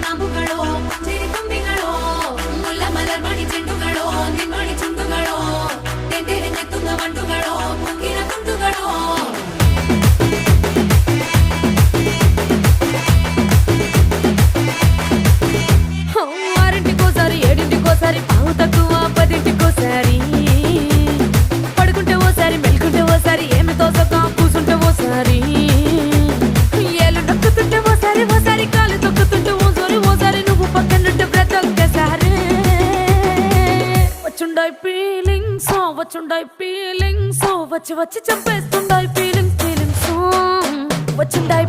കാമ്പുകളോ ചെരിക്കൊമ്പികളോ മുല്ല മലർമണി ചെണ്ടുകളോ നിന്മണി ചുണ്ടുകളോ തെന്തെറിഞ്ഞെത്തുന്ന വണ്ടുകളോ പൊങ്കിന തുണ്ടുകളോ ఆరింటికోసారి ఏడింటికోసారి పావు తక్కువ పదింటికోసారి పడుకుంటే ఓసారి మెలుకుంటే ఓసారి ఏమి తోసక కూసుంటే ఓసారి ఏళ్ళు నొక్కుతుంటే ఓసారి ఓసారి కాలు తొక్కుతుంటే ఓసారి నువ్వు పక్కనుంటే బ్రతొక్కసారి వచ్చుండాయి ఫీలింగ్స్ వచ్చి వచ్చి చంపేస్తుండాయి ఫీలింగ్స్ వచ్చిండాయి